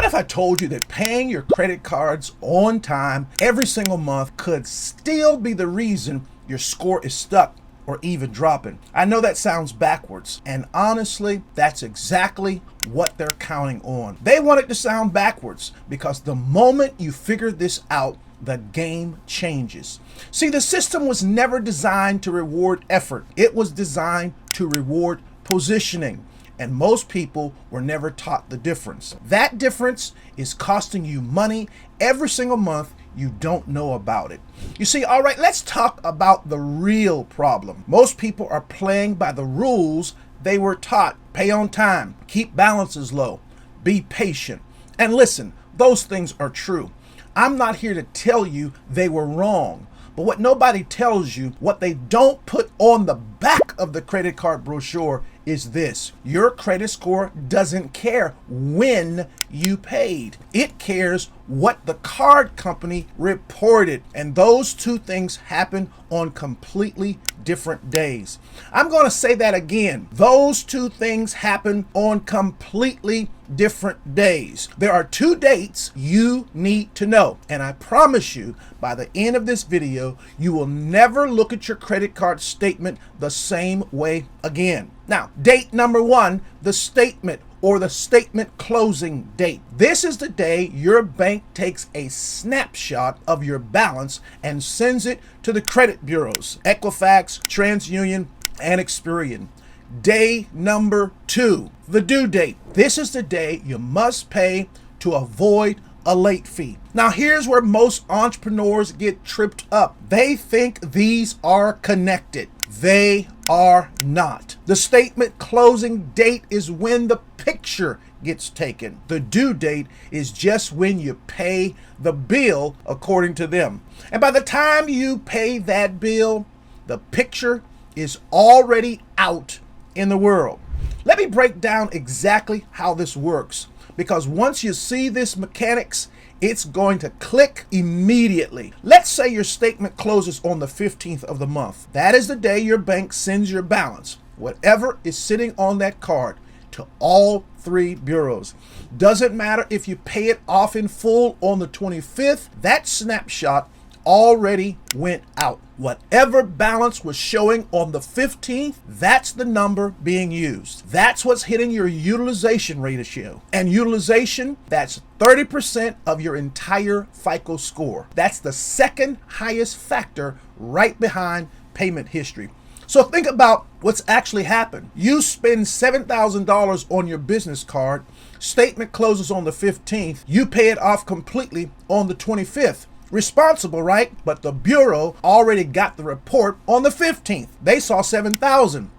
if I told you that paying your credit cards on time every single month could still be the reason your score is stuck or even dropping? I know that sounds backwards, and honestly, that's exactly what they're counting on. They want it to sound backwards because the moment you figure this out, the game changes. See, the system was never designed to reward effort. It was designed to reward positioning. And most people were never taught the difference. That difference is costing you money every single month. You don't know about it. You see, all right, let's talk about the real problem. Most people are playing by the rules they were taught. Pay on time, keep balances low, be patient. And listen, those things are true. I'm not here to tell you they were wrong. But what nobody tells you, what they don't put on the back of the credit card brochure is this: your credit score doesn't care when you paid. It cares what the card company reported. And those two things happen on completely different days. I'm going to say that again. Those two things happen on completely different days. There are two dates you need to know. And I promise you, by the end of this video, you will never look at your credit card statement the same way again. Now, date number one, the statement or the statement closing date. This is the day your bank takes a snapshot of your balance and sends it to the credit bureaus, Equifax, TransUnion, and Experian. Day number two, the due date. This is the day you must pay to avoid a late fee. Now, here's where most entrepreneurs get tripped up. They think these are connected. They are not. The statement closing date is when the picture gets taken. The due date is just when you pay the bill according to them. And by the time you pay that bill, the picture is already out in the world. Let me break down exactly how this works, because once you see this mechanics, it's going to click immediately. Let's say your statement closes on the 15th of the month. That is the day your bank sends your balance, whatever is sitting on that card, to all three bureaus. Doesn't matter if you pay it off in full on the 25th, that snapshot already went out. Whatever balance was showing on the 15th, that's the number being used. That's what's hitting your utilization ratio. And utilization, that's 30% of your entire FICO score. That's the second highest factor right behind payment history. So think about what's actually happened. You spend $7,000 on your business card, statement closes on the 15th, you pay it off completely on the 25th. Responsible, right? But the bureau already got the report on the 15th. They saw $7,000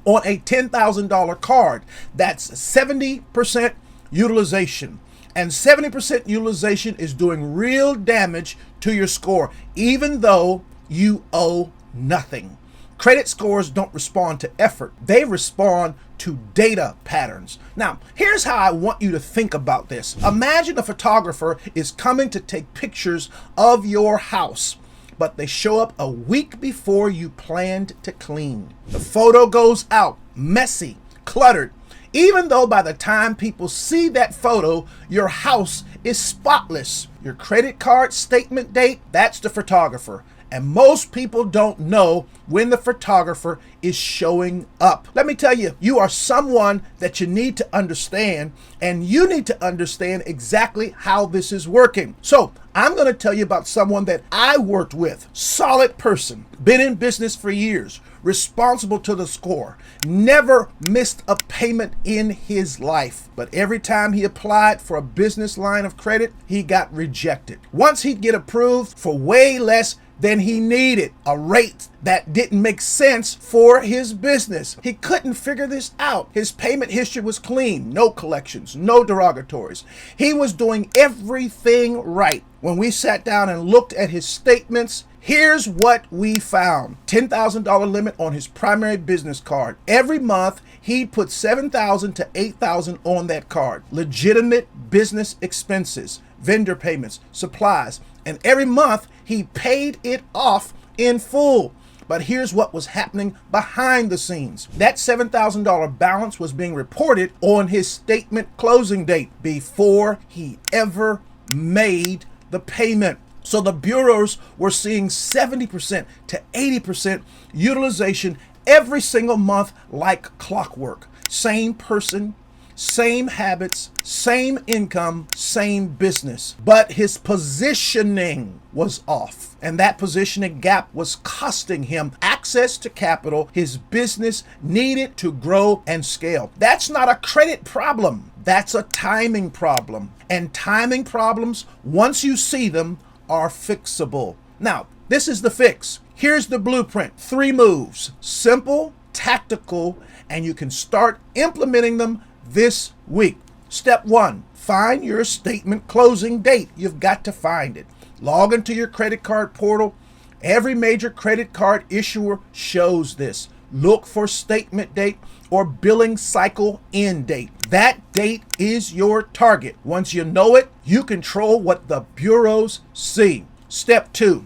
on a $10,000 card. That's 70% utilization. And 70% utilization is doing real damage to your score, even though you owe nothing. Credit scores don't respond to effort. They respond to data patterns. Now, here's how I want you to think about this. Imagine a photographer is coming to take pictures of your house, but they show up a week before you planned to clean. The photo goes out messy, cluttered, even though by the time people see that photo, your house is spotless. Your credit card statement date, that's the photographer. And most people don't know when the photographer is showing up. Let me tell you, you are someone that you need to understand, and you need to understand exactly how this is working. So I'm going to tell you about someone that I worked with. Solid person, been in business for years, responsible to the score, never missed a payment in his life. But every time he applied for a business line of credit, he got rejected. Once he'd get approved for way less than he needed, a rate that didn't make sense for his business. He couldn't figure this out. His payment history was clean, no collections, no derogatories. He was doing everything right. When we sat down and looked at his statements, here's what we found. $10,000 limit on his primary business card. Every month, he put $7,000 to $8,000 on that card. Legitimate business expenses, vendor payments, supplies, and every month he paid it off in full. But here's what was happening behind the scenes. That $7,000 balance was being reported on his statement closing date before he ever made the payment. So the bureaus were seeing 70% to 80% utilization every single month like clockwork. Same person, same habits, same income, same business. But his positioning was off. And that positioning gap was costing him access to capital his business needed to grow and scale. That's not a credit problem. That's a timing problem. And timing problems, once you see them, are fixable. Now, this is the fix. Here's the blueprint. 3 moves. Simple, tactical, and you can start implementing them this week. Step 1, find your statement closing date. You've got to find it. Log into your credit card portal. Every major credit card issuer shows this. Look for statement date or billing cycle end date. That date is your target. Once you know it, you control what the bureaus see. Step 2,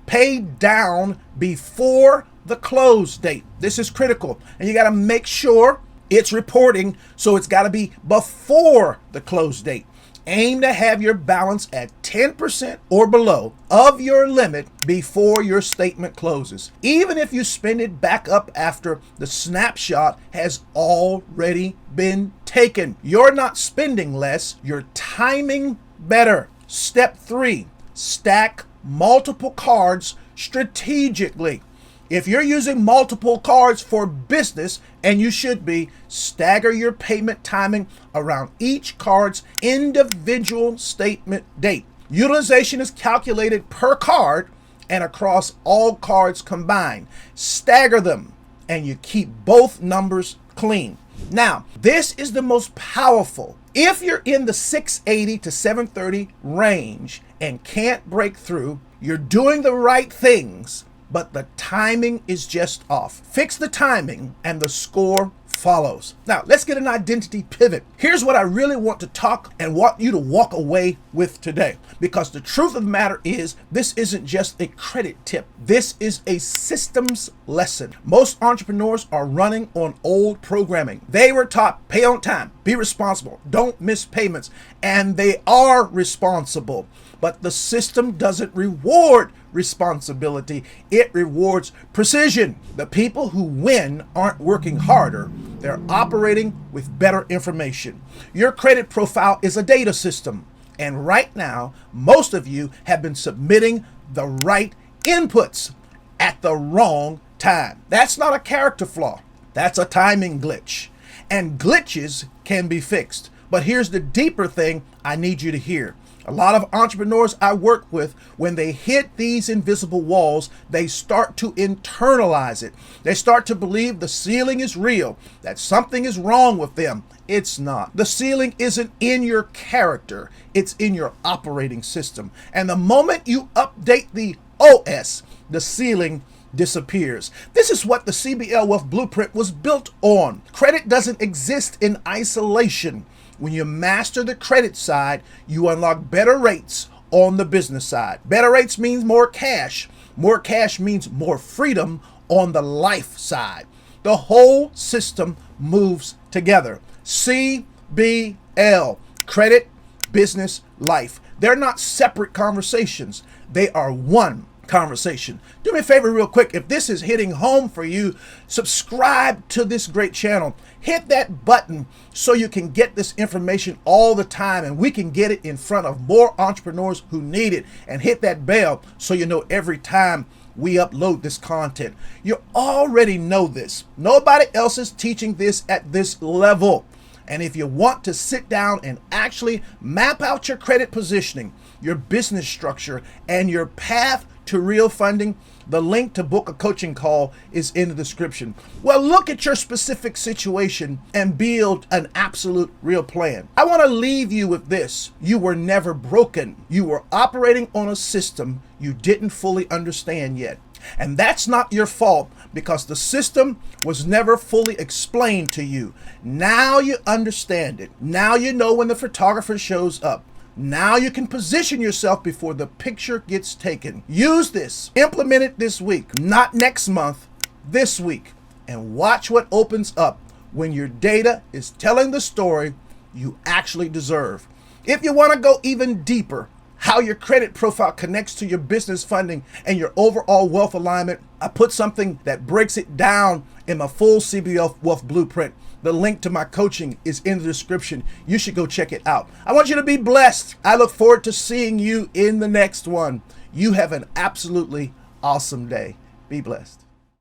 pay down before the close date. This is critical, and you got to make sure it's reporting, so it's got to be before the close date. Aim to have your balance at 10% or below of your limit before your statement closes. Even if you spend it back up after the snapshot has already been taken. You're not spending less, you're timing better. Step 3, stack multiple cards strategically. If you're using multiple cards for business, and you should be, stagger your payment timing around each card's individual statement date. Utilization is calculated per card and across all cards combined. Stagger them, and you keep both numbers clean. Now, this is the most powerful. If you're in the 680 to 730 range and can't break through, you're doing the right things, but the timing is just off. Fix the timing and the score follows. Now, let's get an identity pivot. Here's what I really want to talk and want you to walk away with today, because the truth of the matter is this isn't just a credit tip. This is a systems lesson. Most entrepreneurs are running on old programming. They were taught pay on time, be responsible, don't miss payments, and they are responsible. But the system doesn't reward responsibility, it rewards precision. The people who win aren't working harder, they're operating with better information. Your credit profile is a data system, and right now, most of you have been submitting the right inputs at the wrong time. That's not a character flaw, that's a timing glitch. And glitches can be fixed. But here's the deeper thing I need you to hear. A lot of entrepreneurs I work with, when they hit these invisible walls, they start to internalize it. They start to believe the ceiling is real, that something is wrong with them. It's not. The ceiling isn't in your character, it's in your operating system. And the moment you update the OS, the ceiling disappears. This is what the CBL Wealth Blueprint was built on. Credit doesn't exist in isolation. When you master the credit side, you unlock better rates on the business side. Better rates means more cash. More cash means more freedom on the life side. The whole system moves together. CBL, credit, business, life. They're not separate conversations. They are one conversation. Do me a favor real quick. If this is hitting home for you, subscribe to this great channel. Hit that button so you can get this information all the time, and we can get it in front of more entrepreneurs who need it. And hit that bell so you know every time we upload this content. You already know this. Nobody else is teaching this at this level. And if you want to sit down and actually map out your credit positioning, your business structure, and your path to real funding, the link to book a coaching call is in the description. Well, look at your specific situation and build an absolute real plan. I want to leave you with this. You were never broken. You were operating on a system you didn't fully understand yet. And that's not your fault, because the system was never fully explained to you. Now you understand it. Now you know when the photographer shows up. Now you can position yourself before the picture gets taken. Use this. Implement it this week, not next month, this week. And watch what opens up when your data is telling the story you actually deserve. If you want to go even deeper, how your credit profile connects to your business funding and your overall wealth alignment, I put something that breaks it down in my full CBO Wealth Blueprint. The link to my coaching is in the description. You should go check it out. I want you to be blessed. I look forward to seeing you in the next one. You have an absolutely awesome day. Be blessed.